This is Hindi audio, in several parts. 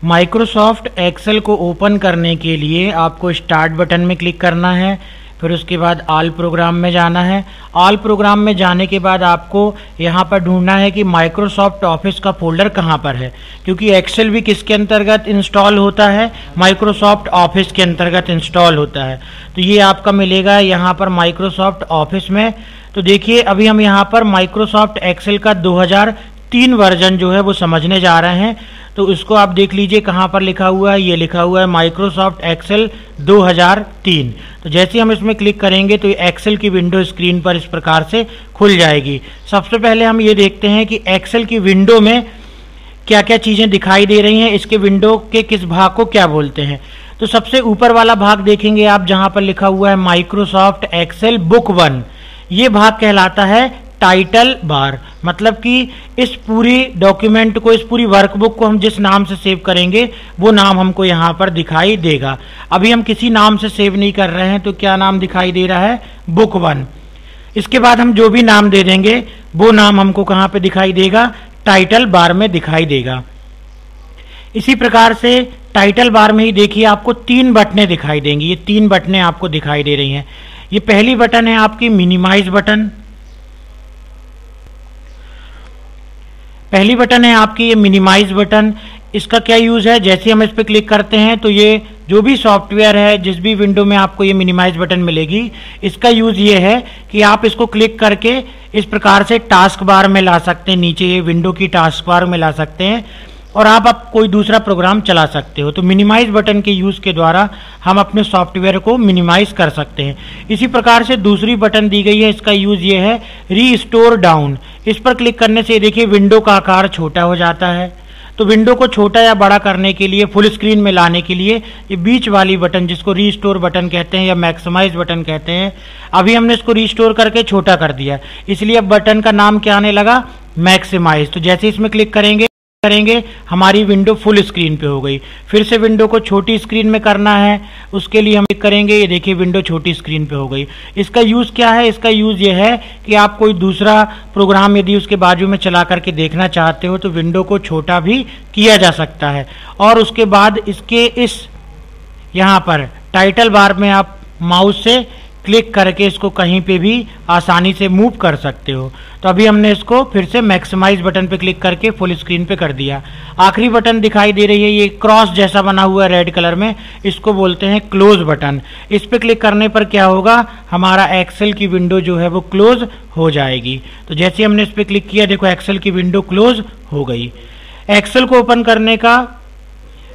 माइक्रोसॉफ्ट एक्सेल को ओपन करने के लिए आपको स्टार्ट बटन में क्लिक करना है, फिर उसके बाद ऑल प्रोग्राम में जाना है। ऑल प्रोग्राम में जाने के बाद आपको यहाँ पर ढूंढना है कि माइक्रोसॉफ्ट ऑफिस का फोल्डर कहाँ पर है, क्योंकि एक्सेल भी किसके अंतर्गत इंस्टॉल होता है, माइक्रोसॉफ्ट ऑफिस के अंतर्गत इंस्टॉल होता है। तो ये आपका मिलेगा यहाँ पर माइक्रोसॉफ्ट ऑफिस में। तो देखिए अभी हम यहाँ पर माइक्रोसॉफ्ट एक्सेल का 2003 वर्जन जो है वो समझने जा रहे हैं। तो इसको आप देख लीजिए कहाँ पर लिखा हुआ है, ये लिखा हुआ है माइक्रोसॉफ्ट एक्सेल 2003। तो जैसे हम इसमें क्लिक करेंगे तो एक्सेल की विंडो स्क्रीन पर इस प्रकार से खुल जाएगी। सबसे पहले हम ये देखते हैं कि एक्सेल की विंडो में क्या क्या चीज़ें दिखाई दे रही हैं, इसके विंडो के किस भाग को क्या बोलते हैं। तो सबसे ऊपर वाला भाग देखेंगे आप, जहाँ पर लिखा हुआ है माइक्रोसॉफ्ट एक्सेल बुक 1, ये भाग कहलाता है टाइटल बार। मतलब कि इस पूरी डॉक्यूमेंट को, इस पूरी वर्कबुक को हम जिस नाम से सेव करेंगे वो नाम हमको यहाँ पर दिखाई देगा। अभी हम किसी नाम से सेव नहीं कर रहे हैं, तो क्या नाम दिखाई दे रहा है, बुक 1। इसके बाद हम जो भी नाम दे देंगे वो नाम हमको कहाँ पे दिखाई देगा, टाइटल बार में दिखाई देगा। इसी प्रकार से टाइटल बार में ही देखिए आपको 3 बटनें दिखाई देंगी। ये 3 बटनें आपको दिखाई दे रही हैं। ये पहली बटन है आपकी मिनिमाइज बटन, पहली बटन है आपकी ये मिनिमाइज बटन। इसका क्या यूज है, जैसे हम इस पर क्लिक करते हैं तो ये जो भी सॉफ्टवेयर है, जिस भी विंडो में आपको ये मिनिमाइज बटन मिलेगी, इसका यूज ये है कि आप इसको क्लिक करके इस प्रकार से टास्क बार में ला सकते हैं, नीचे ये विंडो की टास्क बार में ला सकते हैं और आप कोई दूसरा प्रोग्राम चला सकते हो। तो मिनिमाइज बटन के यूज के द्वारा हम अपने सॉफ्टवेयर को मिनिमाइज कर सकते हैं। इसी प्रकार से दूसरी बटन दी गई है, इसका यूज ये है रीस्टोर डाउन। इस पर क्लिक करने से देखिए विंडो का आकार छोटा हो जाता है। तो विंडो को छोटा या बड़ा करने के लिए, फुल स्क्रीन में लाने के लिए ये बीच वाली बटन, जिसको रीस्टोर बटन कहते हैं या मैक्सिमाइज बटन कहते हैं, अभी हमने इसको रीस्टोर करके छोटा कर दिया, इसलिए अब बटन का नाम क्या आने लगा, मैक्सिमाइज। तो जैसे इसमें क्लिक करेंगे हमारी विंडो फुल स्क्रीन पे हो गई। फिर से विंडो को छोटी स्क्रीन में करना है, उसके लिए हम क्लिक करेंगे, ये देखिए विंडो छोटी स्क्रीन पे हो गई। इसका यूज क्या है, इसका यूज ये है कि आप कोई दूसरा प्रोग्राम यदि उसके बाजू में चला करके देखना चाहते हो तो विंडो को छोटा भी किया जा सकता है। और उसके बाद इसके इस यहाँ पर टाइटल बार में आप माउस से क्लिक करके इसको कहीं पे भी आसानी से मूव कर सकते हो। तो अभी हमने इसको फिर से मैक्सिमाइज बटन पे क्लिक करके फुल स्क्रीन पे कर दिया। आखिरी बटन दिखाई दे रही है, ये क्रॉस जैसा बना हुआ है रेड कलर में, इसको बोलते हैं क्लोज बटन। इस पे क्लिक करने पर क्या होगा, हमारा एक्सेल की विंडो जो है वो क्लोज हो जाएगी। तो जैसे हमने इस पे क्लिक किया, देखो एक्सेल की विंडो क्लोज हो गई। एक्सेल को ओपन करने का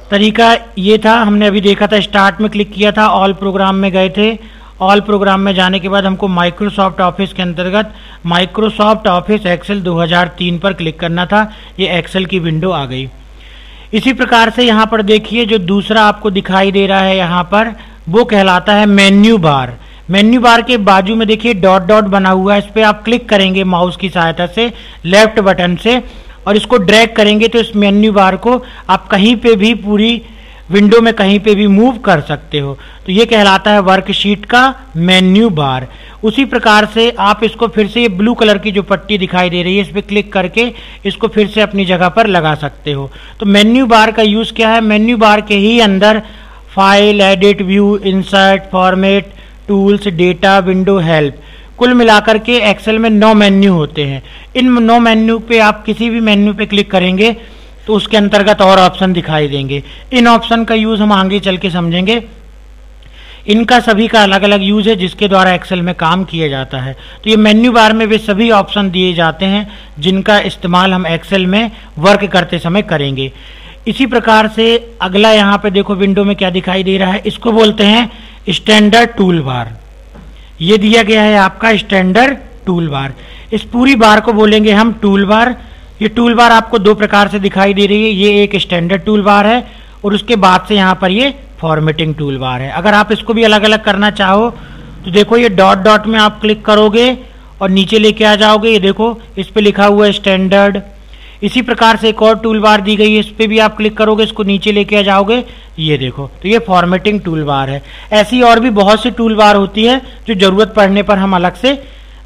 तरीका ये था, हमने अभी देखा था, स्टार्ट में क्लिक किया था, ऑल प्रोग्राम में गए थे। ऑल प्रोग्राम में जाने के बाद हमको माइक्रोसॉफ्ट ऑफिस के अंतर्गत माइक्रोसॉफ्ट ऑफिस एक्सेल 2003 पर क्लिक करना था। ये एक्सेल की विंडो आ गई। इसी प्रकार से यहाँ पर देखिए जो दूसरा आपको दिखाई दे रहा है यहाँ पर, वो कहलाता है मेन्यू बार। मेन्यू बार के बाजू में देखिए डॉट डॉट बना हुआ है, इस पर आप क्लिक करेंगे माउस की सहायता से लेफ्ट बटन से और इसको ड्रैग करेंगे तो इस मेन्यू बार को आप कहीं पे भी, पूरी विंडो में कहीं पे भी मूव कर सकते हो। तो ये कहलाता है वर्कशीट का मेन्यू बार। उसी प्रकार से आप इसको फिर से, ये ब्लू कलर की जो पट्टी दिखाई दे रही है, इस पर क्लिक करके इसको फिर से अपनी जगह पर लगा सकते हो। तो मेन्यू बार का यूज क्या है, मेन्यू बार के ही अंदर file, edit, view, insert, format, tools, data, window, help, कुल मिलाकर के एक्सेल में 9 मेन्यू होते हैं। इन 9 मेन्यू पे आप किसी भी मेन्यू पे क्लिक करेंगे तो उसके अंतर्गत और ऑप्शन दिखाई देंगे। इन ऑप्शन का यूज हम आगे चल के समझेंगे। इनका सभी का अलग अलग यूज है जिसके द्वारा एक्सेल में काम किया जाता है। तो ये मेन्यू बार में वे सभी ऑप्शन दिए जाते हैं जिनका इस्तेमाल हम एक्सेल में वर्क करते समय करेंगे। इसी प्रकार से अगला यहाँ पे देखो विंडो में क्या दिखाई दे रहा है, इसको बोलते हैं स्टैंडर्ड टूल बार। ये दिया गया है आपका स्टैंडर्ड टूल बार। इस पूरी बार को बोलेंगे हम टूल बार। ये टूल बार आपको 2 प्रकार से दिखाई दे रही है, ये एक स्टैंडर्ड टूल बार है और उसके बाद से यहाँ पर ये फॉर्मेटिंग टूल बार है। अगर आप इसको भी अलग अलग करना चाहो तो देखो ये डॉट डॉट में आप क्लिक करोगे और नीचे लेके आ जाओगे, ये देखो इस पे लिखा हुआ है स्टैंडर्ड। इसी प्रकार से एक और टूल बार दी गई है, इस पे भी आप क्लिक करोगे, इसको नीचे लेके आ जाओगे, ये देखो, तो ये फॉर्मेटिंग टूल बार है। ऐसी और भी बहुत सी टूल बार होती है जो जरूरत पड़ने पर हम अलग से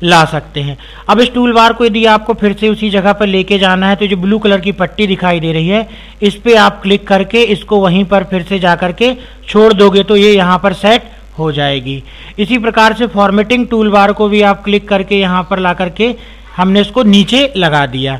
ला सकते हैं। अब इस टूल बार को यदि आपको फिर से उसी जगह पर लेके जाना है तो जो ब्लू कलर की पट्टी दिखाई दे रही है इस पे आप क्लिक करके इसको वहीं पर फिर से जा करके छोड़ दोगे तो ये यहाँ पर सेट हो जाएगी। इसी प्रकार से फॉर्मेटिंग टूल बार को भी आप क्लिक करके यहाँ पर ला करके हमने इसको नीचे लगा दिया।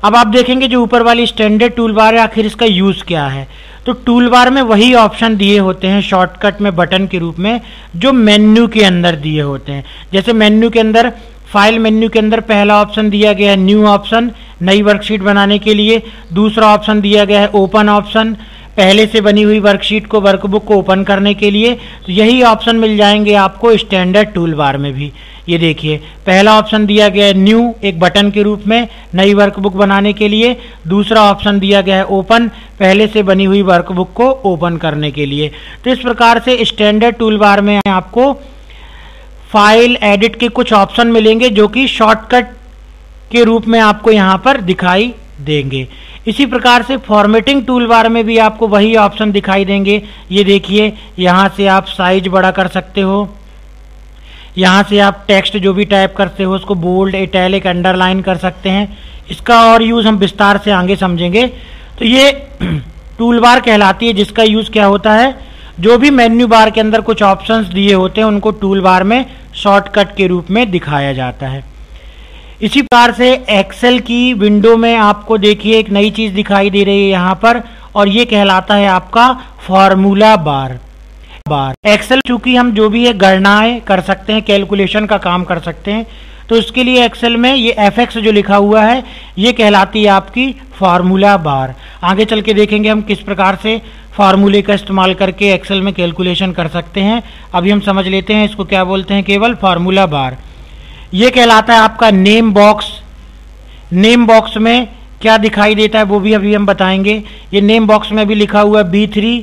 अब आप देखेंगे जो ऊपर वाली स्टैंडर्ड टूल बार है आखिर इसका यूज क्या है। तो टूल बार में वही ऑप्शन दिए होते हैं शॉर्टकट में बटन के रूप में जो मेन्यू के अंदर दिए होते हैं। जैसे मेन्यू के अंदर फाइल मेन्यू के अंदर पहला ऑप्शन दिया गया है न्यू ऑप्शन नई वर्कशीट बनाने के लिए, दूसरा ऑप्शन दिया गया है ओपन ऑप्शन पहले से बनी हुई वर्कशीट को वर्कबुक को ओपन करने के लिए। तो यही ऑप्शन मिल जाएंगे आपको स्टैंडर्ड टूल बार में भी। ये देखिए पहला ऑप्शन दिया गया है न्यू एक बटन के रूप में नई वर्कबुक बनाने के लिए, दूसरा ऑप्शन दिया गया है ओपन पहले से बनी हुई वर्कबुक को ओपन करने के लिए। तो इस प्रकार से स्टैंडर्ड टूल बार में आपको फाइल एडिट के कुछ ऑप्शन मिलेंगे जो कि शॉर्टकट के रूप में आपको यहाँ पर दिखाई देंगे। इसी प्रकार से फॉर्मेटिंग टूल बार में भी आपको वही ऑप्शन दिखाई देंगे। ये देखिए यहाँ से आप साइज बड़ा कर सकते हो, यहाँ से आप टेक्स्ट जो भी टाइप करते हो उसको बोल्ड इटैलिक अंडरलाइन कर सकते हैं। इसका और यूज हम विस्तार से आगे समझेंगे। तो ये टूल बार कहलाती है जिसका यूज क्या होता है जो भी मेन्यू बार के अंदर कुछ ऑप्शंस दिए होते हैं उनको टूल बार में शॉर्टकट के रूप में दिखाया जाता है। इसी प्रकार से एक्सेल की विंडो में आपको देखिए एक नई चीज दिखाई दे रही है यहाँ पर और ये कहलाता है आपका फॉर्मूला बार। एक्सेल चूंकि हम जो भी है गणनाएं कर सकते हैं कैलकुलेशन का काम कर सकते हैं तो इसके लिए एक्सेल में ये FX जो लिखा हुआ है ये कहलाती है आपकी फॉर्मूला बार। आगे चल के देखेंगे हम किस प्रकार से फार्मूले का इस्तेमाल करके एक्सेल में कैलकुलेशन कर सकते हैं। अभी हम समझ लेते हैं इसको क्या बोलते हैं केवल फार्मूला बार। ये कहलाता है आपका नेम बॉक्स। नेम बॉक्स में क्या दिखाई देता है वो भी अभी हम बताएंगे। ये नेम बॉक्स में भी लिखा हुआ है B3,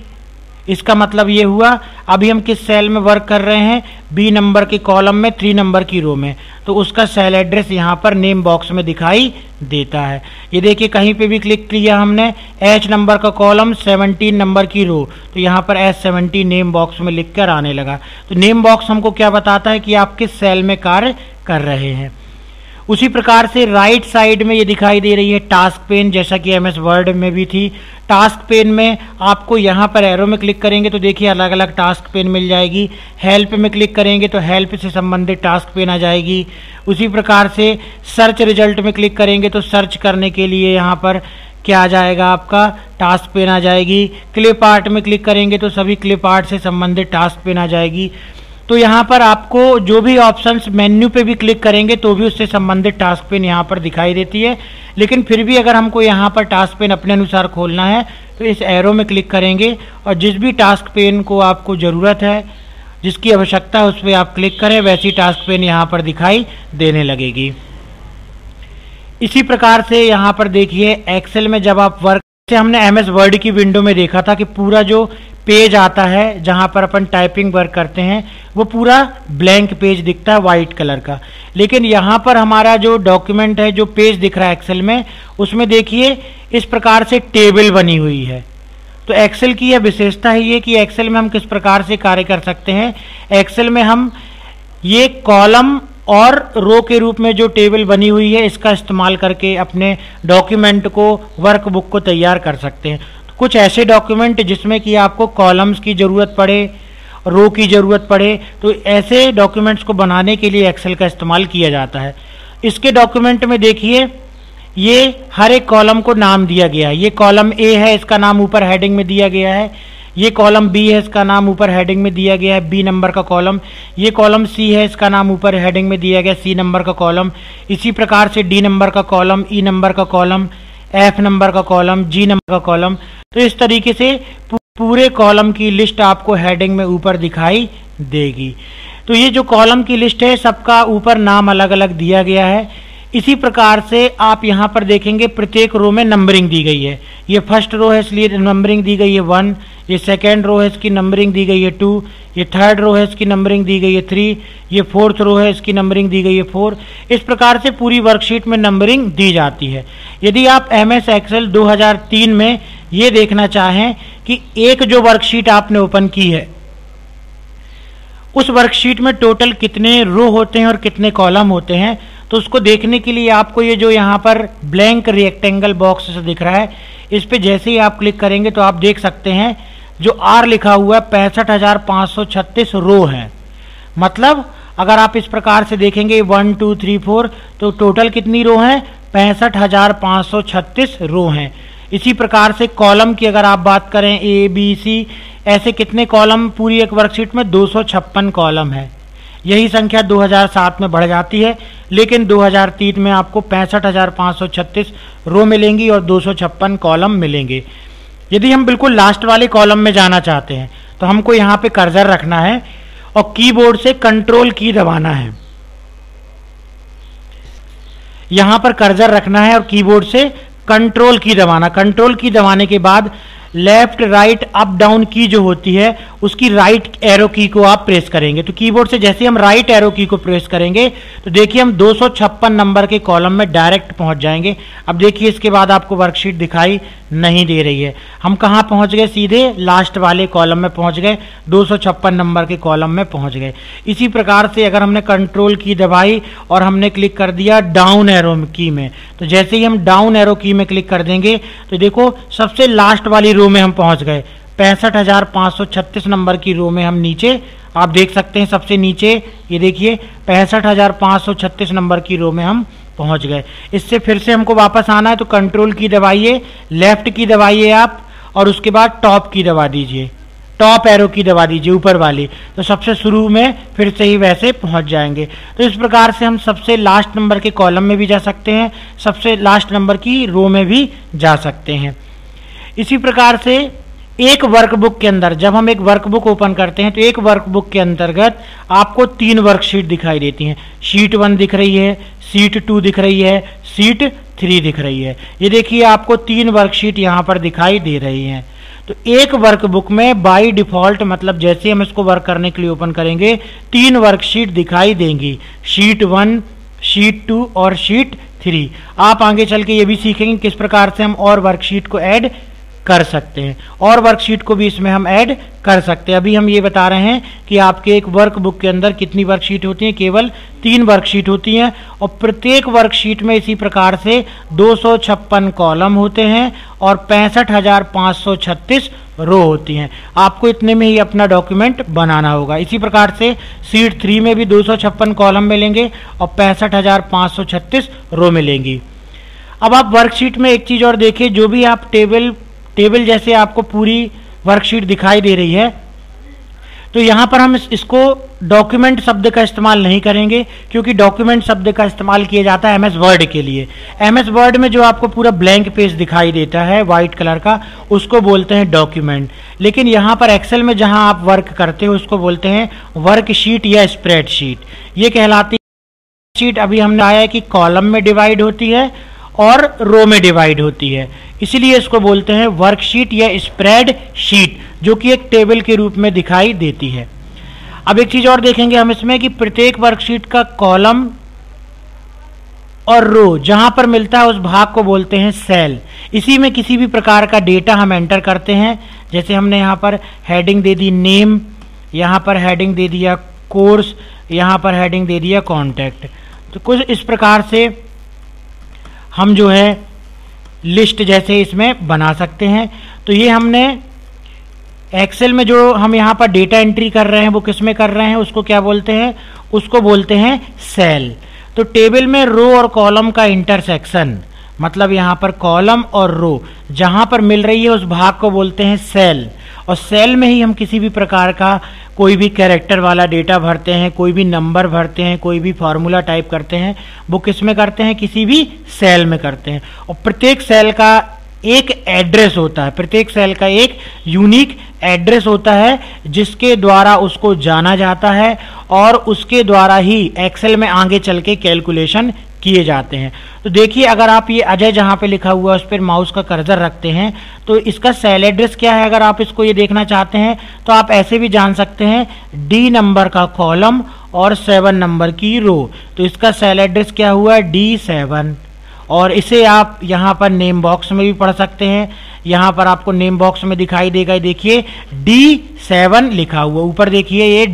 इसका मतलब ये हुआ अभी हम किस सेल में वर्क कर रहे हैं B नंबर के कॉलम में 3 नंबर की रो में, तो उसका सेल एड्रेस यहाँ पर नेम बॉक्स में दिखाई देता है। ये देखिए कहीं पे भी क्लिक किया हमने H नंबर का कॉलम 17 नंबर की रो तो यहाँ पर H17 नेम बॉक्स में लिख कर आने लगा। तो नेम बॉक्स हमको क्या बताता है कि आप किस सेल में कार्य कर रहे हैं। उसी प्रकार से राइट साइड में ये दिखाई दे रही है टास्क पेन जैसा कि MS वर्ड में भी थी। टास्क पेन में आपको यहाँ पर एरो में क्लिक करेंगे तो देखिए अलग अलग टास्क पेन मिल जाएगी। हेल्प में क्लिक करेंगे तो हेल्प से संबंधित टास्क पेन आ जाएगी। उसी प्रकार से सर्च रिजल्ट में क्लिक करेंगे तो सर्च करने के लिए यहाँ पर क्या आ जाएगा आपका टास्क पेन आ जाएगी। क्लिप आर्ट में क्लिक करेंगे तो सभी क्लिप आर्ट से संबंधित टास्क पेन आ जाएगी। तो यहाँ पर आपको जो भी ऑप्शंस मेन्यू पे भी क्लिक करेंगे तो भी उससे संबंधित टास्क पेन यहाँ पर दिखाई देती है। लेकिन फिर भी अगर हमको यहाँ पर टास्क पेन अपने अनुसार खोलना है तो इस एरो में क्लिक करेंगे और जिस भी टास्क पेन को आपको ज़रूरत है जिसकी आवश्यकता है उस पर आप क्लिक करें वैसी टास्क पेन यहाँ पर दिखाई देने लगेगी। इसी प्रकार से यहाँ पर देखिए एक्सेल में जब आप वर्क से हमने MS वर्ड की विंडो में देखा था कि पूरा जो पेज आता है जहां पर अपन टाइपिंग वर्क करते हैं वो पूरा ब्लैंक पेज दिखता है वाइट कलर का। लेकिन यहाँ पर हमारा जो डॉक्यूमेंट है जो पेज दिख रहा है एक्सेल में उसमें देखिए इस प्रकार से टेबल बनी हुई है। तो एक्सेल की यह विशेषता है ये कि एक्सेल में हम किस प्रकार से कार्य कर सकते हैं। एक्सेल में हम ये कॉलम और रो के रूप में जो टेबल बनी हुई है इसका इस्तेमाल करके अपने डॉक्यूमेंट को वर्कबुक को तैयार कर सकते हैं। तो कुछ ऐसे डॉक्यूमेंट जिसमें कि आपको कॉलम्स की ज़रूरत पड़े रो की ज़रूरत पड़े तो ऐसे डॉक्यूमेंट्स को बनाने के लिए एक्सेल का इस्तेमाल किया जाता है। इसके डॉक्यूमेंट में देखिए ये हर एक कॉलम को नाम दिया गया है। ये कॉलम A है इसका नाम ऊपर हेडिंग में दिया गया है। ये कॉलम B है इसका नाम ऊपर हेडिंग में दिया गया है B नंबर का कॉलम। ये कॉलम C है इसका नाम ऊपर हेडिंग में दिया गया C नंबर का कॉलम। इसी प्रकार से D नंबर का कॉलम, E नंबर का कॉलम, F नंबर का कॉलम, G नंबर का कॉलम। तो इस तरीके से पूरे कॉलम की लिस्ट आपको हेडिंग में ऊपर दिखाई देगी। तो ये जो कॉलम की लिस्ट है सबका ऊपर नाम अलग अलग दिया गया है। इसी प्रकार से आप यहाँ पर देखेंगे प्रत्येक रो में नंबरिंग दी गई है। ये फर्स्ट रो है इसलिए नंबरिंग दी गई है 1, ये सेकेंड रो है इसकी नंबरिंग दी गई है 2, ये थर्ड रो है इसकी नंबरिंग दी गई है 3, ये फोर्थ रो है इसकी नंबरिंग दी गई है 4। इस प्रकार से पूरी वर्कशीट में नंबरिंग दी जाती है। यदि आप MS एक्सेल 2003 में ये देखना चाहें कि एक जो वर्कशीट आपने ओपन की है उस वर्कशीट में टोटल कितने रो होते हैं और कितने कॉलम होते हैं, तो उसको देखने के लिए आपको ये जो यहाँ पर ब्लैंक रेक्टेंगल बॉक्स दिख रहा है, इस पे जैसे ही आप क्लिक करेंगे तो आप देख सकते हैं जो आर लिखा हुआ है 65,536 रो है। मतलब अगर आप इस प्रकार से देखेंगे 1 2 3 4 तो टोटल कितनी रो हैं, 65,536 रो हैं। इसी प्रकार से कॉलम की अगर आप बात करें ए बी सी, ऐसे कितने कॉलम पूरी एक वर्कशीट में, 256 कॉलम है। यही संख्या 2007 में बढ़ जाती है, लेकिन 2003 में आपको 65,536 रो मिलेंगी और 256 कॉलम मिलेंगे। यदि हम बिल्कुल लास्ट वाले कॉलम में जाना चाहते हैं तो हमको यहाँ पे कर्सर रखना है और कीबोर्ड से कंट्रोल की दबाना है। यहां पर कर्सर रखना है और कीबोर्ड से कंट्रोल की दबाना। कंट्रोल की दबाने के बाद लेफ्ट राइट अप डाउन की जो होती है उसकी राइट एरो की को आप प्रेस करेंगे। तो कीबोर्ड से जैसे हम राइट एरो की को प्रेस करेंगे तो देखिए हम 256 नंबर के कॉलम में डायरेक्ट पहुंच जाएंगे। अब देखिए इसके बाद आपको वर्कशीट दिखाई नहीं दे रही है। हम कहां पहुंच गए, सीधे लास्ट वाले कॉलम में पहुंच गए, 256 नंबर के कॉलम में पहुंच गए। इसी प्रकार से अगर हमने कंट्रोल की दबाई और हमने क्लिक कर दिया डाउन एरो की में, तो जैसे ही हम डाउन एरो की में क्लिक कर देंगे तो देखो सबसे लास्ट वाली रो में हम पहुंच गए। 65,536 नंबर की रो में हम नीचे, आप देख सकते हैं सबसे नीचे ये देखिए 65,536 नंबर की रो में हम पहुंच गए। इससे फिर से हमको वापस आना है तो कंट्रोल की दबाइए, लेफ्ट की दबाइए आप और उसके बाद टॉप की दबा दीजिए, टॉप एरो की दबा दीजिए ऊपर वाली, तो सबसे शुरू में फिर से ही वैसे पहुंच जाएंगे। तो इस प्रकार से हम सबसे लास्ट नंबर के कॉलम में भी जा सकते हैं, सबसे लास्ट नंबर की रो में भी जा सकते हैं। इसी प्रकार से एक वर्कबुक के अंदर जब हम एक वर्कबुक ओपन करते हैं तो एक वर्कबुक के अंतर्गत आपको 3 वर्कशीट दिखाई देती हैं। शीट 1 दिख रही है, शीट 2 दिख रही है, शीट 3 दिख रही है। ये देखिए आपको 3 वर्कशीट यहाँ पर दिखाई दे रही हैं। तो एक वर्कबुक में बाय डिफॉल्ट, मतलब जैसे हम इसको वर्क करने के लिए ओपन करेंगे 3 वर्कशीट दिखाई देंगी, शीट 1, शीट 2 और शीट 3। आप आगे चल के ये भी सीखेंगे किस प्रकार से हम और वर्कशीट को ऐड कर सकते हैं, और वर्कशीट को भी इसमें हम ऐड कर सकते हैं। अभी हम ये बता रहे हैं कि आपके एक वर्कबुक के अंदर कितनी वर्कशीट होती हैं, केवल 3 वर्कशीट होती हैं और प्रत्येक वर्कशीट में इसी प्रकार से 256 कॉलम होते हैं और 65,536 रो होती हैं। आपको इतने में ही अपना डॉक्यूमेंट बनाना होगा। इसी प्रकार से शीट 3 में भी 256 कॉलम मिलेंगे और 65,536 रो मिलेंगी। अब आप वर्कशीट में एक चीज और देखिए, जो भी आप टेबल जैसे आपको पूरी वर्कशीट दिखाई दे रही है, तो यहां पर हम इसको डॉक्यूमेंट शब्द का इस्तेमाल नहीं करेंगे, क्योंकि डॉक्यूमेंट शब्द का इस्तेमाल किया जाता है एमएस वर्ड के लिए। एमएस वर्ड में जो आपको पूरा ब्लैंक पेज दिखाई देता है व्हाइट कलर का, उसको बोलते हैं डॉक्यूमेंट। लेकिन यहां पर एक्सेल में जहां आप वर्क करते हो उसको बोलते हैं वर्कशीट या स्प्रेडशीट। ये कहलाती शीट अभी हमने आया है कि कॉलम में डिवाइड होती है और रो में डिवाइड होती है, इसीलिए इसको बोलते हैं वर्कशीट या स्प्रेड शीट, जो कि एक टेबल के रूप में दिखाई देती है। अब एक चीज और देखेंगे हम इसमें कि प्रत्येक वर्कशीट का कॉलम और रो जहां पर मिलता है उस भाग को बोलते हैं सेल। इसी में किसी भी प्रकार का डेटा हम एंटर करते हैं, जैसे हमने यहाँ पर हेडिंग दे दी नेम, यहाँ पर हेडिंग दे दिया कोर्स, यहाँ पर हेडिंग दे दिया कॉन्टैक्ट। तो कुछ इस प्रकार से हम जो है लिस्ट जैसे इसमें बना सकते हैं। तो ये हमने एक्सेल में जो हम यहाँ पर डेटा एंट्री कर रहे हैं वो किस में कर रहे हैं, उसको क्या बोलते हैं, उसको बोलते हैं सेल। तो टेबल में रो और कॉलम का इंटरसेक्शन, मतलब यहाँ पर कॉलम और रो जहाँ पर मिल रही है उस भाग को बोलते हैं सेल। और सेल में ही हम किसी भी प्रकार का कोई भी कैरेक्टर वाला डेटा भरते हैं, कोई भी नंबर भरते हैं, कोई भी फार्मूला टाइप करते हैं, वो किस में करते हैं, किसी भी सेल में करते हैं। और प्रत्येक सेल का एक एड्रेस होता है, प्रत्येक सेल का एक यूनिक एड्रेस होता है जिसके द्वारा उसको जाना जाता है और उसके द्वारा ही एक्सेल में आगे चल के कैलकुलेशन किए जाते हैं। तो देखिए अगर आप ये अजय जहां पे लिखा हुआ है उस पर माउस का कर्सर रखते हैं तो इसका सेल एड्रेस क्या है, अगर आप इसको ये देखना चाहते हैं तो आप ऐसे भी जान सकते हैं डी नंबर का कॉलम और 7 नंबर की रो। तो इसका सेल एड्रेस क्या हुआ, D7। और इसे आप यहाँ पर नेम बॉक्स में भी पढ़ सकते हैं, यहाँ पर आपको नेम बॉक्स में दिखाई देगा, देखिए D7 लिखा हुआ, ऊपर देखिए ये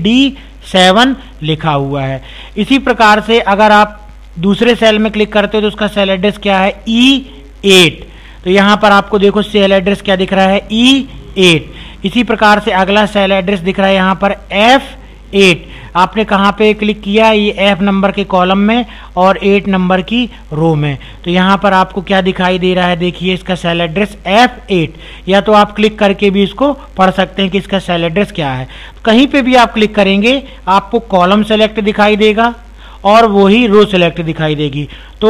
7 लिखा हुआ है। इसी प्रकार से अगर आप दूसरे सेल में क्लिक करते हो तो उसका सेल एड्रेस क्या है, E8। तो यहां पर आपको देखो सेल एड्रेस क्या दिख रहा है, E8। इसी प्रकार से अगला सेल एड्रेस दिख रहा है यहां पर F8। आपने कहां पे क्लिक किया, ये F नंबर के कॉलम में और 8 नंबर की रो में। तो यहां पर आपको क्या दिखाई दे रहा है, देखिए इसका सेल एड्रेस F8। या तो आप क्लिक करके भी इसको पढ़ सकते हैं कि इसका सेल एड्रेस क्या है। कहीं पे भी आप क्लिक करेंगे आपको कॉलम सेलेक्ट दिखाई देगा और वही रो सेलेक्ट दिखाई देगी। तो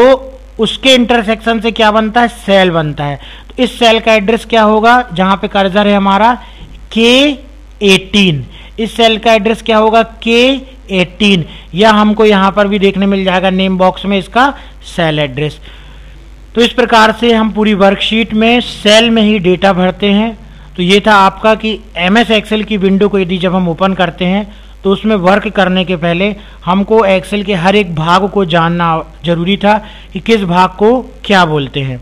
उसके इंटरसेक्शन से क्या बनता है, सेल बनता है। तो इस सेल का एड्रेस क्या होगा, जहां पे कर्सर है हमारा K18, इस सेल का एड्रेस क्या होगा, K18। या हमको यहां पर भी देखने मिल जाएगा नेम बॉक्स में इसका सेल एड्रेस। तो इस प्रकार से हम पूरी वर्कशीट में सेल में ही डेटा भरते हैं। तो ये था आपका कि MS एक्सेल की विंडो को यदि जब हम ओपन करते हैं तो उसमें वर्क करने के पहले हमको एक्सेल के हर एक भाग को जानना जरूरी था कि किस भाग को क्या बोलते हैं।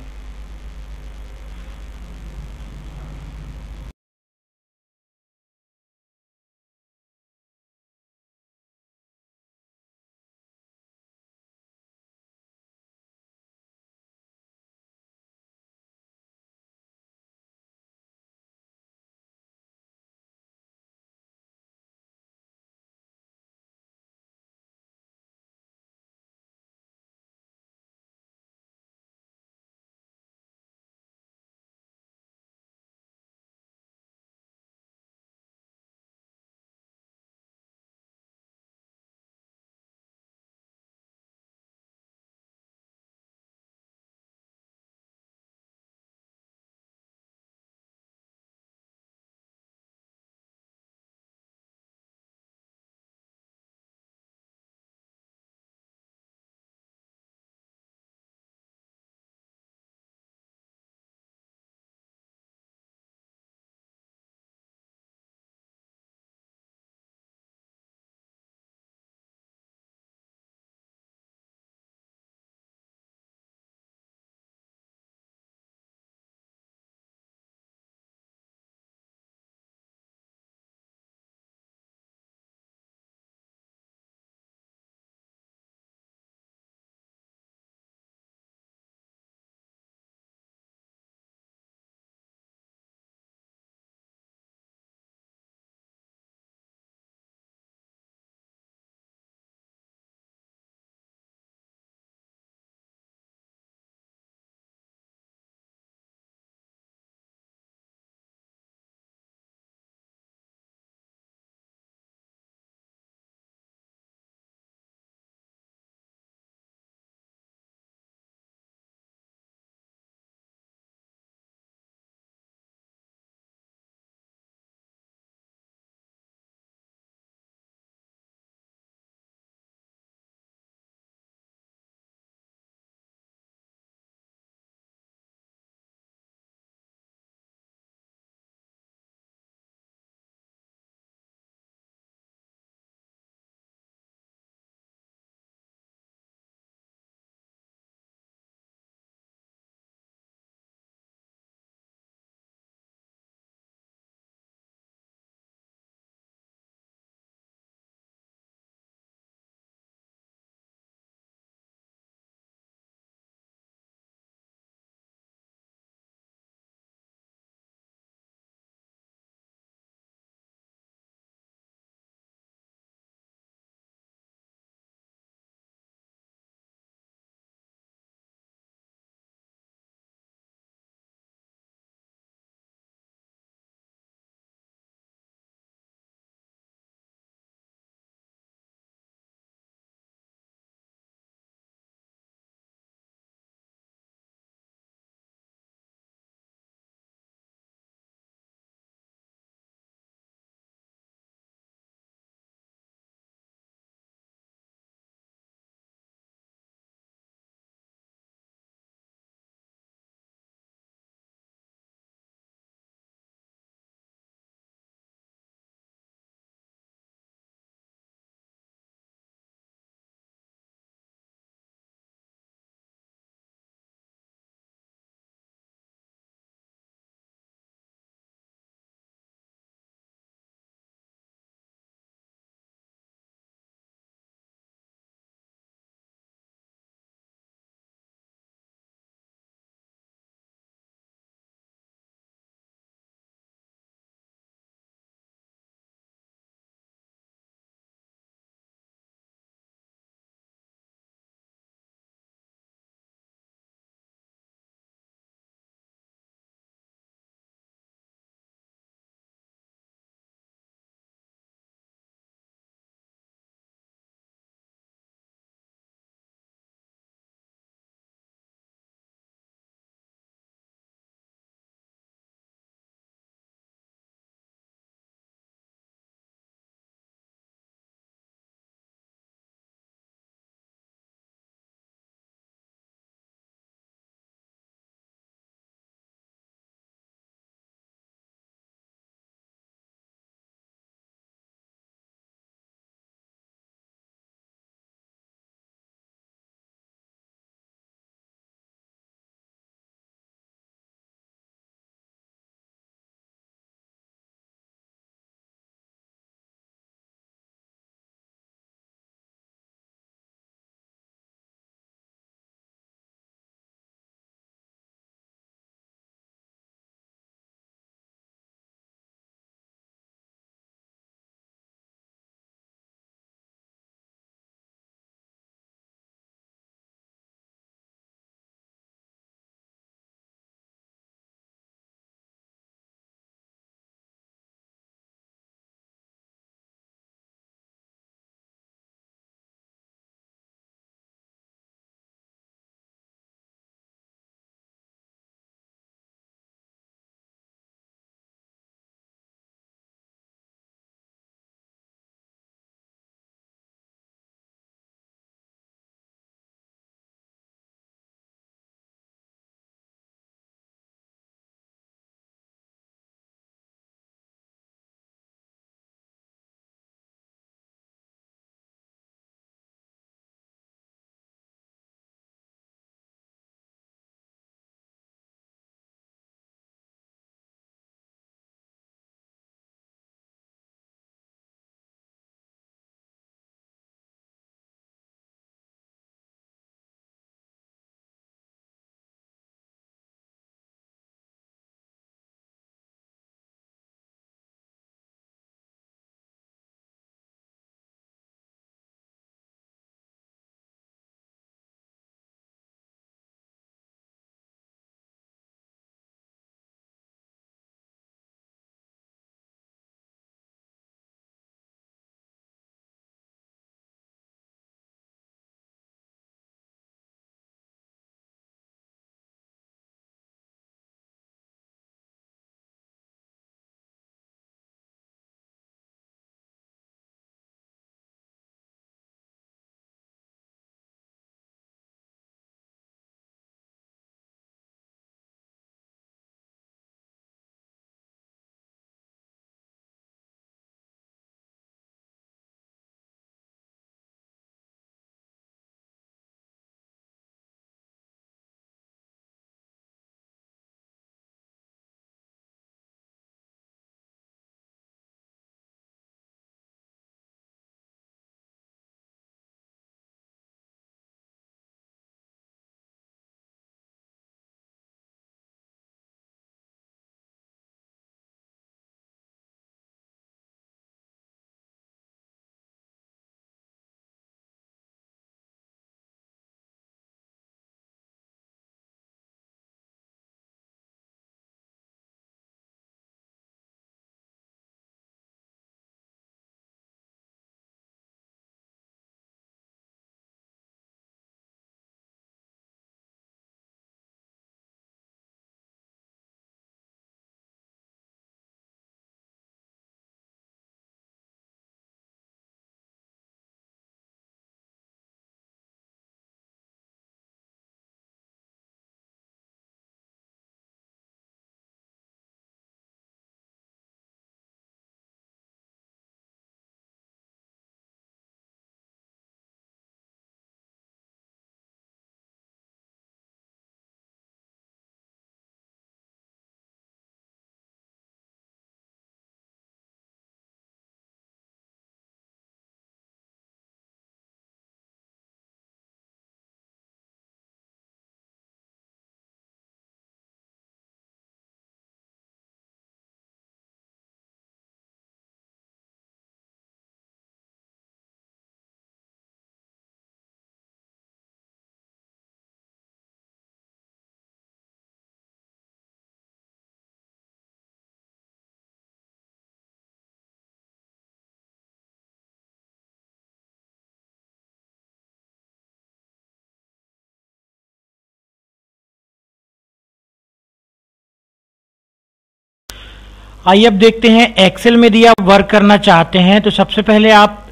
आइए अब देखते हैं एक्सेल में यदि आप वर्क करना चाहते हैं तो सबसे पहले आप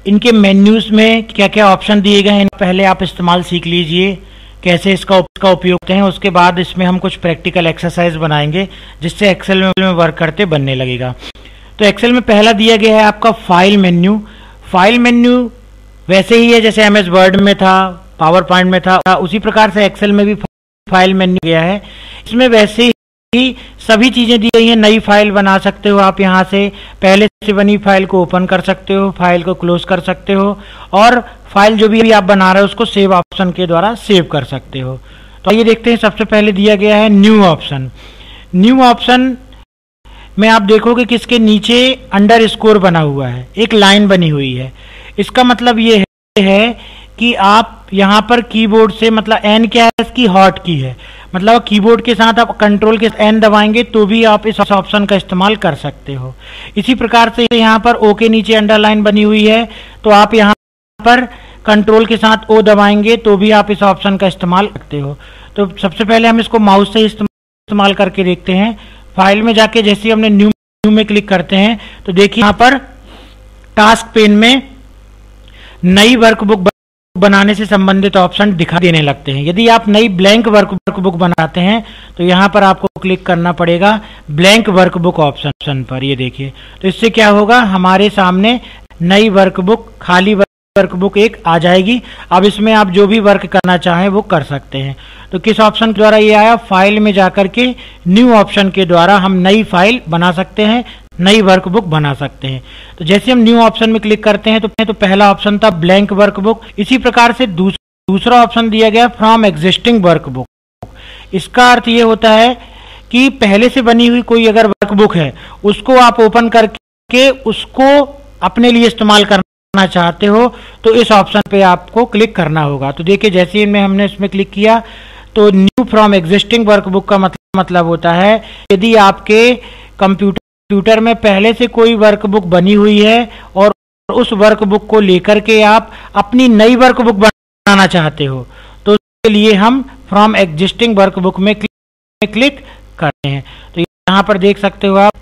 इनके मेन्यूज में क्या क्या ऑप्शन दिए गए हैं पहले आप इस्तेमाल सीख लीजिए कैसे इसका उपयोग करते हैं। उसके बाद इसमें हम कुछ प्रैक्टिकल एक्सरसाइज बनाएंगे जिससे एक्सेल में वर्क करते बनने लगेगा। तो एक्सेल में पहला दिया गया है आपका फाइल मेन्यू। फाइल मेन्यू वैसे ही है जैसे एमएस वर्ड में था, पावर पॉइंट में था, उसी प्रकार से एक्सेल में भी फाइल मेन्यू गया है। इसमें वैसे ही सभी चीजें दी गई हैं। नई फाइल बना सकते हो आप, यहाँ से पहले से बनी फाइल को ओपन कर सकते हो, फाइल को क्लोज कर सकते हो और फाइल जो भी आप बना रहे हो उसको सेव ऑप्शन के द्वारा सेव कर सकते हो। तो आइए देखते हैं, सबसे पहले दिया गया है न्यू ऑप्शन। न्यू ऑप्शन में आप देखोगे कि इसके नीचे अंडर स्कोर बना हुआ है, एक लाइन बनी हुई है। इसका मतलब ये है कि आप यहाँ पर कीबोर्ड से, मतलब एन क्या है, इसकी हॉट की है, मतलब कीबोर्ड के साथ आप कंट्रोल के एन दबाएंगे तो भी आप इस ऑप्शन का इस्तेमाल कर सकते हो। इसी प्रकार से यहाँ पर ओ के नीचे अंडरलाइन बनी हुई है तो आप यहाँ पर कंट्रोल के साथ ओ दबाएंगे तो भी आप इस ऑप्शन का इस्तेमाल करते हो। तो सबसे पहले हम इसको माउस से इस्तेमाल करके देखते हैं। फाइल में जाके जैसे हमने न्यू में क्लिक करते हैं तो देखिए यहाँ पर टास्क पेन में नई वर्कबुक बनाने से संबंधित ऑप्शन दिखा देने लगते हैं। यदि आप नई ब्लैंक वर्कबुक बनाते हैं तो यहाँ पर आपको क्लिक करना पड़ेगा ब्लैंक वर्कबुक ऑप्शन पर। ये देखिए, तो इससे क्या होगा, हमारे सामने नई वर्कबुक, खाली वर्कबुक एक आ जाएगी। अब इसमें आप जो भी वर्क करना चाहें वो कर सकते हैं। तो किस ऑप्शन के द्वारा ये आया, फाइल में जाकर के न्यू ऑप्शन के द्वारा हम नई फाइल बना सकते हैं, नई वर्कबुक बना सकते हैं। तो जैसे हम न्यू ऑप्शन में क्लिक करते हैं तो पहला ऑप्शन था ब्लैंक वर्कबुक। इसी प्रकार से दूसरा ऑप्शन दिया गया फ्रॉम एग्जिस्टिंग वर्कबुक। इसका अर्थ ये होता है कि पहले से बनी हुई कोई अगर वर्कबुक है उसको आप ओपन करके उसको अपने लिए इस्तेमाल करना चाहते हो तो इस ऑप्शन पे आपको क्लिक करना होगा। तो देखिए, जैसे ही हमने इसमें क्लिक किया तो न्यू फ्रॉम एग्जिस्टिंग वर्कबुक का मतलब होता है यदि आपके कंप्यूटर में पहले से कोई वर्कबुक बनी हुई है और उस वर्कबुक को लेकर के आप अपनी नई वर्कबुक बनाना चाहते हो तो उसके लिए हम फ्रॉम एग्जिस्टिंग वर्कबुक में क्लिक करते हैं। तो यहाँ पर देख सकते हो आप,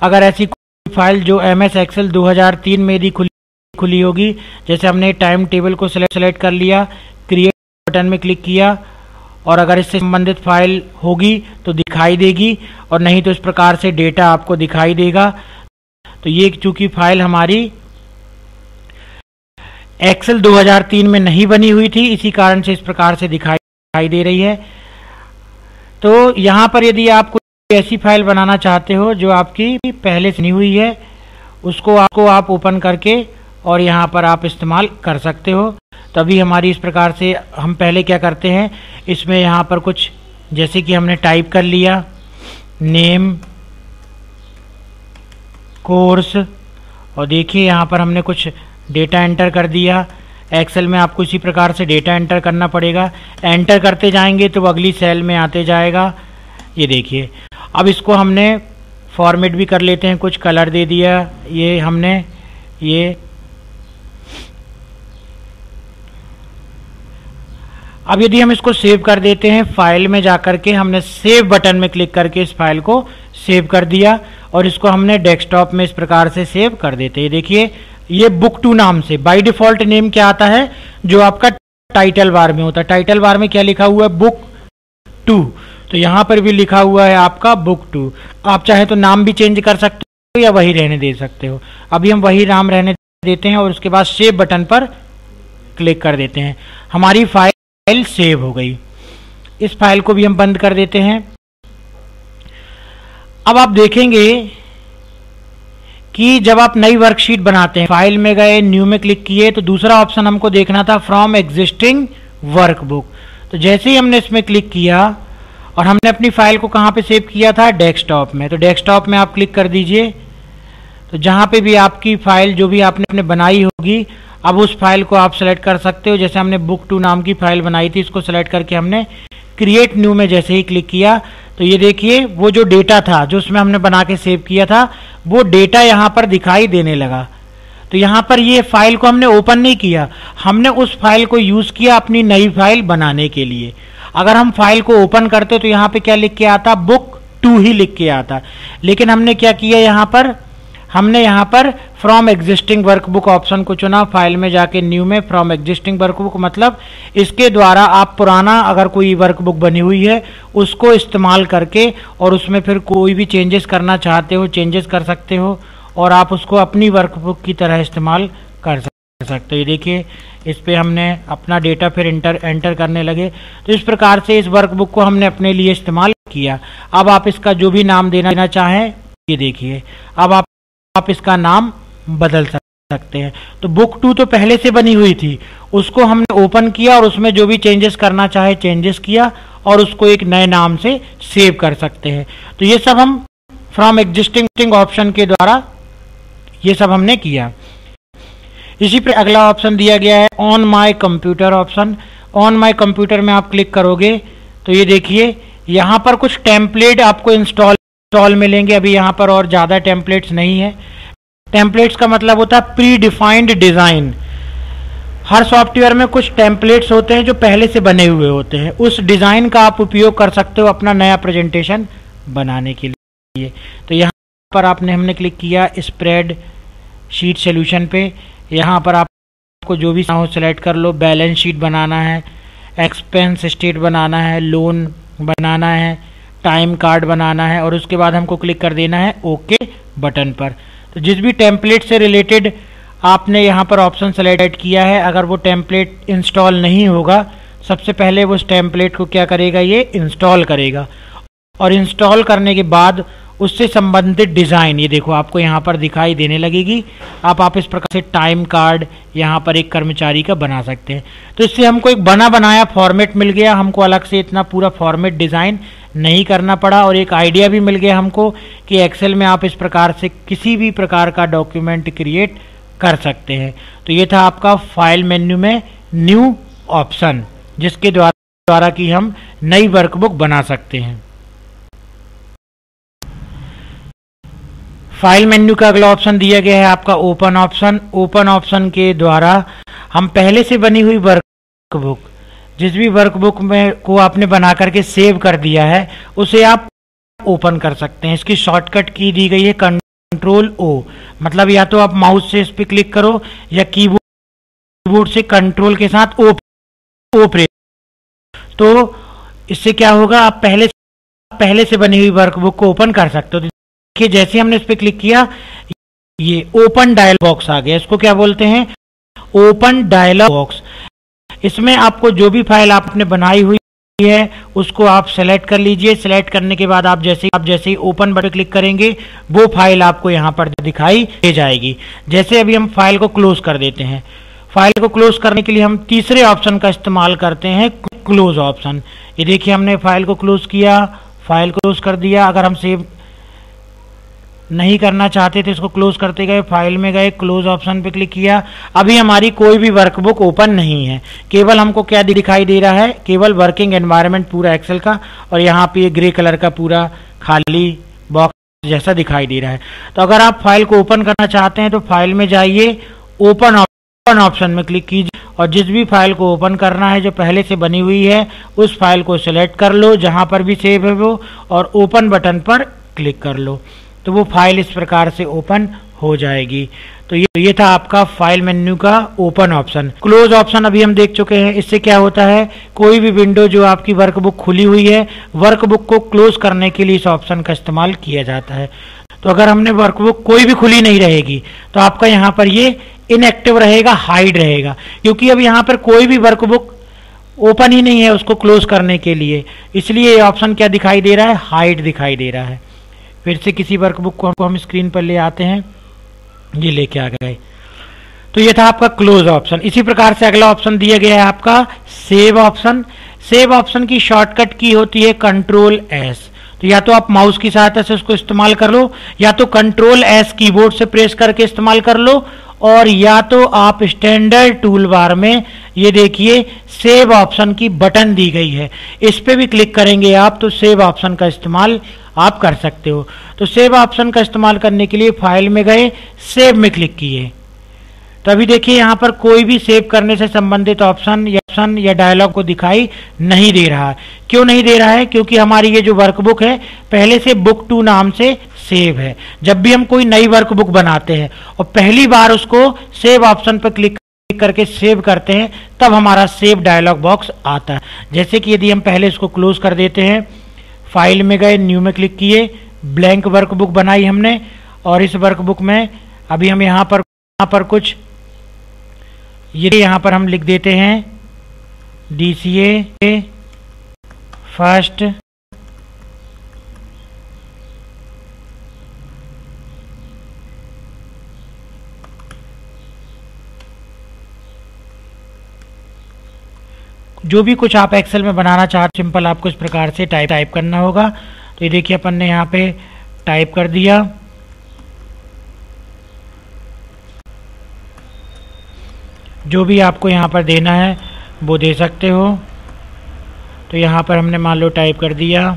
अगर ऐसी कोई फाइल जो एमएस एक्सेल 2003 में यदि खुली होगी, जैसे हमने टाइम टेबल को सेलेक्ट कर लिया, क्रिएट बटन में क्लिक किया और अगर इससे संबंधित फाइल होगी तो दिखाई देगी और नहीं तो इस प्रकार से डेटा आपको दिखाई देगा। तो ये चूंकि फाइल हमारी एक्सेल 2003 में नहीं बनी हुई थी इसी कारण से इस प्रकार से दिखाई दे रही है। तो यहाँ पर यदि आप कोई ऐसी फाइल बनाना चाहते हो जो आपकी पहले से नहीं हुई है उसको आप ओपन करके और यहाँ पर आप इस्तेमाल कर सकते हो। तभी हमारी इस प्रकार से हम पहले क्या करते हैं, इसमें यहाँ पर कुछ जैसे कि हमने टाइप कर लिया नेम कोर्स और देखिए यहाँ पर हमने कुछ डेटा एंटर कर दिया। एक्सेल में आपको इसी प्रकार से डेटा एंटर करना पड़ेगा, एंटर करते जाएंगे तो अगली सेल में आते जाएगा। ये देखिए, अब इसको हमने फॉर्मेट भी कर लेते हैं, कुछ कलर दे दिया, ये हमने ये अब यदि हम इसको सेव कर देते हैं, फाइल में जाकर के हमने सेव बटन में क्लिक करके इस फाइल को सेव कर दिया और इसको हमने डेस्कटॉप में इस प्रकार से सेव कर देते हैं। देखिए, ये बुक 2 नाम से बाय डिफॉल्ट नेम क्या आता है जो आपका टाइटल बार में होता है। टाइटल बार में क्या लिखा हुआ है, बुक 2, तो यहाँ पर भी लिखा हुआ है आपका बुक 2। आप चाहे तो नाम भी चेंज कर सकते हो या वही रहने दे सकते हो। अभी हम वही नाम रहने देते हैं और उसके बाद सेव बटन पर क्लिक कर देते हैं। हमारी फाइल सेव हो गई। इस फाइल को भी हम बंद कर देते हैं। अब आप देखेंगे कि जब आप नई वर्कशीट बनाते हैं, फाइल में गए, न्यू में क्लिक किए तो दूसरा ऑप्शन हमको देखना था फ्रॉम एग्जिस्टिंग वर्कबुक। तो जैसे ही हमने इसमें क्लिक किया और हमने अपनी फाइल को कहाँ पे सेव किया था, डेस्कटॉप में, तो डेस्कटॉप में आप क्लिक कर दीजिए। तो जहाँ पे भी आपकी फाइल जो भी आपने बनाई होगी, अब उस फाइल को आप सेलेक्ट कर सकते हो। जैसे हमने बुक 2 नाम की फाइल बनाई थी, इसको सेलेक्ट करके हमने क्रिएट न्यू में जैसे ही क्लिक किया तो ये देखिए वो जो डेटा था जो उसमें हमने बना के सेव किया था वो डेटा यहाँ पर दिखाई देने लगा। तो यहाँ पर ये फाइल को हमने ओपन नहीं किया, हमने उस फाइल को यूज किया अपनी नई फाइल बनाने के लिए। अगर हम फाइल को ओपन करते तो यहाँ पे क्या लिख के आता, बुक 2 ही लिख के आता, लेकिन हमने क्या किया यहाँ पर, हमने यहाँ पर फ्रॉम एग्जिस्टिंग वर्कबुक ऑप्शन को चुना। फाइल में जाके न्यू में फ्रॉम एग्जिस्टिंग वर्कबुक, मतलब इसके द्वारा आप पुराना अगर कोई वर्कबुक बनी हुई है उसको इस्तेमाल करके और उसमें फिर कोई भी चेंजेस करना चाहते हो चेंजेस कर सकते हो और आप उसको अपनी वर्कबुक की तरह इस्तेमाल कर सकते हो। देखिए इस पे हमने अपना डेटा फिर एंटर करने लगे, तो इस प्रकार से इस वर्कबुक को हमने अपने लिए इस्तेमाल किया। अब आप इसका जो भी नाम देना चाहें, ये देखिए अब आप इसका नाम बदल सकते हैं। तो बुक 2 तो पहले से बनी हुई थी, उसको हमने ओपन किया और उसमें जो भी चेंजेस करना चाहे चेंजेस किया और उसको एक नए नाम से सेव कर सकते हैं। तो ये सब हम फ्रॉम एग्जिस्टिंग ऑप्शन के द्वारा ये सब हमने किया। इसी पे अगला ऑप्शन दिया गया है on my computer option. On my computer में आप क्लिक करोगे तो ये देखिए यहाँ पर कुछ टेम्पलेट आपको इंस्टॉल मिलेंगे। अभी यहाँ पर और ज़्यादा टेम्पलेट्स नहीं है। टेम्पलेट्स का मतलब होता है प्री डिफाइंड डिज़ाइन। हर सॉफ्टवेयर में कुछ टेम्पलेट्स होते हैं जो पहले से बने हुए होते हैं, उस डिज़ाइन का आप उपयोग कर सकते हो अपना नया प्रेजेंटेशन बनाने के लिए। तो यहाँ पर हमने क्लिक किया स्प्रेड शीट सोल्यूशन पे। यहाँ पर आपको जो भी हो सेलेक्ट कर लो। बैलेंस शीट बनाना है, एक्सपेंस स्टेट बनाना है, लोन बनाना है, टाइम कार्ड बनाना है और उसके बाद हमको क्लिक कर देना है ओके बटन पर। तो जिस भी टेम्पलेट से रिलेटेड आपने यहाँ पर ऑप्शन सेलेक्ट किया है, अगर वो टेम्पलेट इंस्टॉल नहीं होगा, सबसे पहले वो उस टेम्पलेट को क्या करेगा, ये इंस्टॉल करेगा और इंस्टॉल करने के बाद उससे संबंधित डिज़ाइन ये देखो आपको यहाँ पर दिखाई देने लगेगी। आप इस प्रकार से टाइम कार्ड यहाँ पर एक कर्मचारी का बना सकते हैं। तो इससे हमको एक बना बनाया फॉर्मेट मिल गया, हमको अलग से इतना पूरा फॉर्मेट डिज़ाइन नहीं करना पड़ा और एक आइडिया भी मिल गया हमको कि एक्सेल में आप इस प्रकार से किसी भी प्रकार का डॉक्यूमेंट क्रिएट कर सकते हैं। तो ये था आपका फाइल मेन्यू में न्यू ऑप्शन, जिसके द्वारा कि हम नई वर्कबुक बना सकते हैं। फाइल मेन्यू का अगला ऑप्शन दिया गया है आपका ओपन ऑप्शन। ओपन ऑप्शन के द्वारा हम पहले से बनी हुई वर्कबुक, जिस भी वर्कबुक में को आपने बना करके सेव कर दिया है, उसे आप ओपन कर सकते हैं। इसकी शॉर्टकट की दी गई है कंट्रोल ओ, मतलब या तो आप माउस से इस पर क्लिक करो या कीबोर्ड से कंट्रोल के साथ ओ प्रेस। तो इससे क्या होगा, आप पहले से बनी हुई वर्कबुक को ओपन कर सकते हो। कि जैसे हमने इस पर क्लिक किया, ये ओपन डायलॉग बॉक्स आ गया। इसको क्या बोलते हैं, ओपन डायलॉग बॉक्स। इसमें आपको जो भी फाइल आपने बनाई हुई है उसको आप सेलेक्ट कर लीजिए। सेलेक्ट करने के बाद आप जैसे ही ओपन बटन क्लिक करेंगे वो फाइल आपको यहाँ पर दिखाई दे जाएगी। जैसे अभी हम फाइल को क्लोज कर देते हैं। फाइल को क्लोज करने के लिए हम तीसरे ऑप्शन का इस्तेमाल करते हैं, क्लोज ऑप्शन। ये देखिए हमने फाइल को क्लोज किया, फाइल क्लोज कर दिया। अगर हम सेव नहीं करना चाहते थे इसको क्लोज करते गए, फाइल में गए, क्लोज ऑप्शन पे क्लिक किया। अभी हमारी कोई भी वर्कबुक ओपन नहीं है, केवल हमको क्या दिखाई दे रहा है, केवल वर्किंग एनवायरनमेंट पूरा एक्सेल का और यहाँ पे ये ग्रे कलर का पूरा खाली बॉक्स जैसा दिखाई दे रहा है। तो अगर आप फाइल को ओपन करना चाहते हैं तो फाइल में जाइए, ओपन ऑप्शन में क्लिक कीजिए और जिस भी फाइल को ओपन करना है जो पहले से बनी हुई है उस फाइल को सिलेक्ट कर लो, जहाँ पर भी सेव है वो, और ओपन बटन पर क्लिक कर लो। तो वो फाइल इस प्रकार से ओपन हो जाएगी। तो ये था आपका फाइल मेन्यू का ओपन ऑप्शन। क्लोज ऑप्शन अभी हम देख चुके हैं। इससे क्या होता है, कोई भी विंडो जो आपकी वर्कबुक खुली हुई है, वर्कबुक को क्लोज करने के लिए इस ऑप्शन का इस्तेमाल किया जाता है। तो अगर हमने वर्कबुक कोई भी खुली नहीं रहेगी तो आपका यहाँ पर ये इनएक्टिव रहेगा, हाइड रहेगा, क्योंकि अब यहाँ पर कोई भी वर्कबुक ओपन ही नहीं है उसको क्लोज करने के लिए। इसलिए ये ऑप्शन क्या दिखाई दे रहा है, हाइड दिखाई दे रहा है। फिर से किसी वर्कबुक को हम स्क्रीन पर ले आते हैं, ये लेके आ गए। तो ये था आपका क्लोज ऑप्शन। इसी प्रकार से अगला ऑप्शन दिया गया है आपका सेव ऑप्शन। सेव ऑप्शन की शॉर्टकट की होती है कंट्रोल एस। तो या तो आप माउस की सहायता से उसको इस्तेमाल कर लो, या तो कंट्रोल एस कीबोर्ड से प्रेस करके इस्तेमाल कर लो, और या तो आप स्टैंडर्ड टूल बार में ये देखिए सेव ऑप्शन की बटन दी गई है, इस पे भी क्लिक करेंगे आप तो सेव ऑप्शन का इस्तेमाल आप कर सकते हो। तो सेव ऑप्शन का इस्तेमाल करने के लिए फाइल में गए, सेव में क्लिक किए। तो अभी देखिए यहाँ पर कोई भी सेव करने से संबंधित ऑप्शन या डायलॉग को दिखाई नहीं दे रहा है। क्यों नहीं दे रहा है? क्योंकि हमारी ये जो वर्कबुक है पहले से बुक 2 नाम से सेव है। जब भी हम कोई नई वर्कबुक बनाते हैं और पहली बार उसको सेव ऑप्शन पर क्लिक करके सेव करते हैं, तब हमारा सेव डायलॉग बॉक्स आता है। जैसे कि यदि हम पहले इसको क्लोज कर देते हैं, फाइल में गए, न्यू में क्लिक किए, ब्लैंक वर्कबुक बनाई हमने, और इस वर्कबुक में अभी हम यहाँ पर कुछ ये यहाँ पर हम लिख देते हैं DCA फर्स्ट जो भी कुछ आप एक्सेल में बनाना चाहते, सिंपल आपको इस प्रकार से टाइप करना होगा। तो ये देखिए अपन ने यहाँ पे टाइप कर दिया। जो भी आपको यहाँ पर देना है वो दे सकते हो। तो यहाँ पर हमने मान लो टाइप कर दिया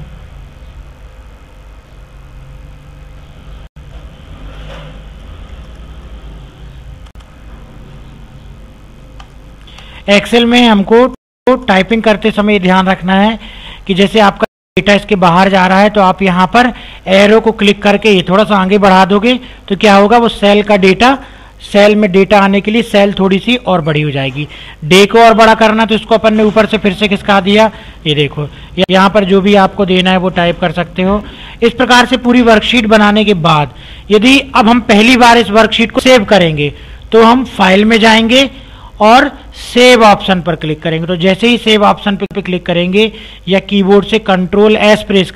एक्सेल में हमको टाइपिंग करते समय ध्यान रखना है कि जैसे आपका डेटा इसके बाहर जा रहा है तो आप यहाँ पर एरो को क्लिक करके ये थोड़ा सा आगे बढ़ा दोगे तो क्या होगा, वो सेल का डेटा, सेल में डेटा आने के लिए सेल थोड़ी सी और बड़ी हो जाएगी। डे को और बड़ा करना तो इसको अपन ने ऊपर से फिर से खिसका दिया। ये देखो यहाँ पर जो भी आपको देना है वो टाइप कर सकते हो। इस प्रकार से पूरी वर्कशीट बनाने के बाद यदि अब हम पहली बार इस वर्कशीट को सेव करेंगे तो हम फाइल में जाएंगे और सेव ऑप्शन पर क्लिक करेंगे। तो जैसे ही सेव ऑप्शन पर क्लिक करेंगे या कीबोर्ड से Ctrl+S प्रेस